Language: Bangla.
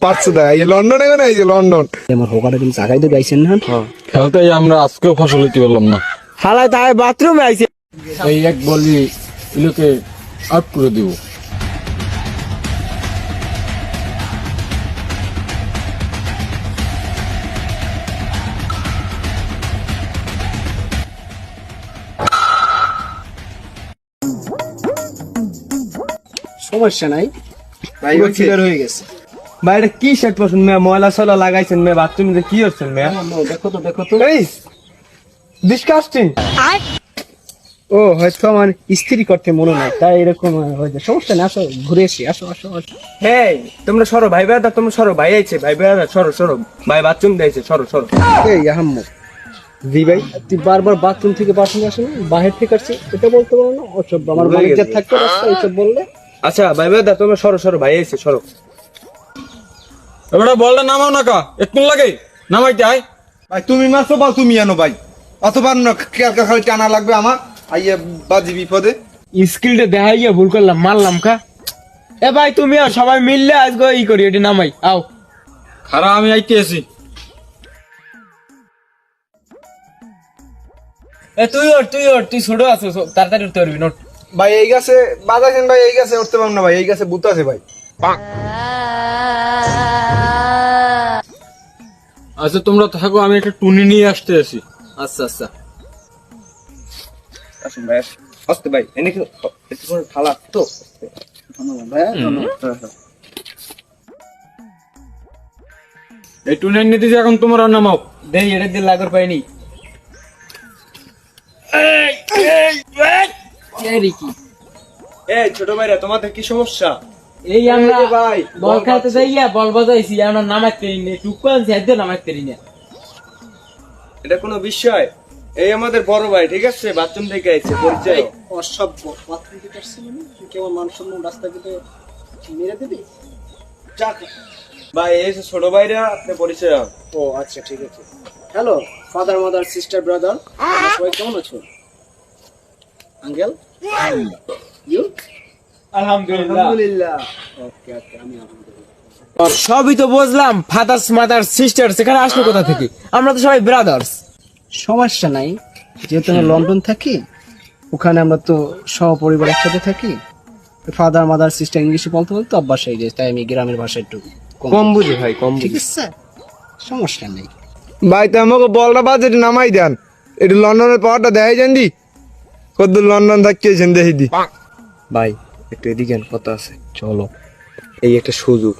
পারছো দা এই লন্ডনে গেলে এই যে লন্ডন আমার হোকাটা তুমি জায়গায় তো গাইছেন না খেলতে আমরা আজকেও ফসল দিতে পারলাম না। হালাই তাই বাথরুমে আইছে এই এক বলি ইলোকে আউট করে দিব। সমস্যা নাই ভাই পুরো ক্লিয়ার হয়ে গেছে ভাই এটা কি শার্ট পছন্দ মেয়ে ময়লা সলা লাগাইছেন মেয়ে বাথরুমে কি হচ্ছেন মেয়ে দেখো তো এই ডিসকাস্টিং ও হয়তো আমার ইস্ত্রি করতে মনে নাই তাই এরকম হয়েছে সমস্যা না আসো ঘুরে এসি আসো আসো আসো হেই তোমরা সরো ভাই বেড়া তোমরা সরো ভাই আইছে ভাই বেড়া সরো সরো ভাই বাথরুম দিয়েছে সরো সরো এই আহাম্মদ জি ভাই তুই বারবার বাথরুম থেকে বাথরুমে আসো না বাহির থেকে আসছি এটা বলতে পারো না ওসব আমার ভুলে ম্যানেজার গেছি। থাকতে রাস্তা এইসব বললে আচ্ছা ভাই বেড়া তোমরা সরো সরো ভাই আইছে সরো এবারে বলটা নামাও না কা একটু লাগে নামাইতে আয়। ভাই তুমি মারছো বল তুমি আনো ভাই অতবার না কেলকা খালি টানা লাগবে আমার আইয়া বাজি বিপদে স্কিলটা দেখাই গিয়ে ভুল করলাম মারলাম কা এ ভাই তুমি আর সবাই মিললে আজকে ই করি এটি নামাই আও খারা আমি আইতে আছি। এ তুই ছোট আছো তাড়াতাড়ি উঠতে পারবি নোট ভাই এই গাছে বাজাছেন ভাই এই গাছে উঠতে পারবো না ভাই এই গাছে ভূত আছে ভাই আচ্ছা তোমরা থাকো আমি একটা টুনি নিয়ে আসতে আছি। আচ্ছা আচ্ছা আসুন ভাই আসতে ভাই এনে কি একটু করে থালা তো এই টুনি নিতে এখন তোমরা নামাও। দেই এটা দিয়ে লাগর পাইনি এই ছোট ভাইরা তোমাদের কি সমস্যা এই আমরা ভাই বল খেলতে যাইয়া বল বাজাইছি আমরা নামাইতে নি টুকু আনছি একদম নামাইতে নি এটা কোনো বিষয় এই আমাদের বড় ভাই ঠিক আছে বাথরুম থেকে আইছে পরিচয় অসভ্য বাথরুম থেকে আসছিল না তুই কেমন মানুষ সম্মান রাস্তা কেটে মেরে দিবি ভাই এই যে ছোট ভাইরা আপনি পরিচয় হন। ও আচ্ছা ঠিক আছে hello father mother sister brother সবাই কেমন আছো আঙ্কেল ইউ আলহামদুলিল্লাহ ওকে ওকে আমি আলহামদুলিল্লাহ সবই তো বুঝলাম ফাদার্স মাদার সিস্টার সেখানে আসলো কোথা থেকে আমরা তো সবাই ব্রাদার্স সমস্যা নাই যেহেতু আমি লন্ডন থাকি ওখানে আমরা তো সহপরিবার একসাথে থাকি ফাদার মাদার সিস্টার ইংলিশে বলতে বলতে অভ্যাস হয়ে যায় তাই আমি গ্রামের ভাষা একটু কম বুঝি ভাই কম ঠিক বুঝি আছে সমস্যা নেই ভাই তো আমাকে বলটা বাজে নামাই দেন একটু লন্ডনের পাওয়ারটা দেখাই যান দি কদ্দুর লন্ডন থাকিয়েছেন দেখি দি ভাই একটু এদিকে কথা আছে চলো এই একটা সুযোগ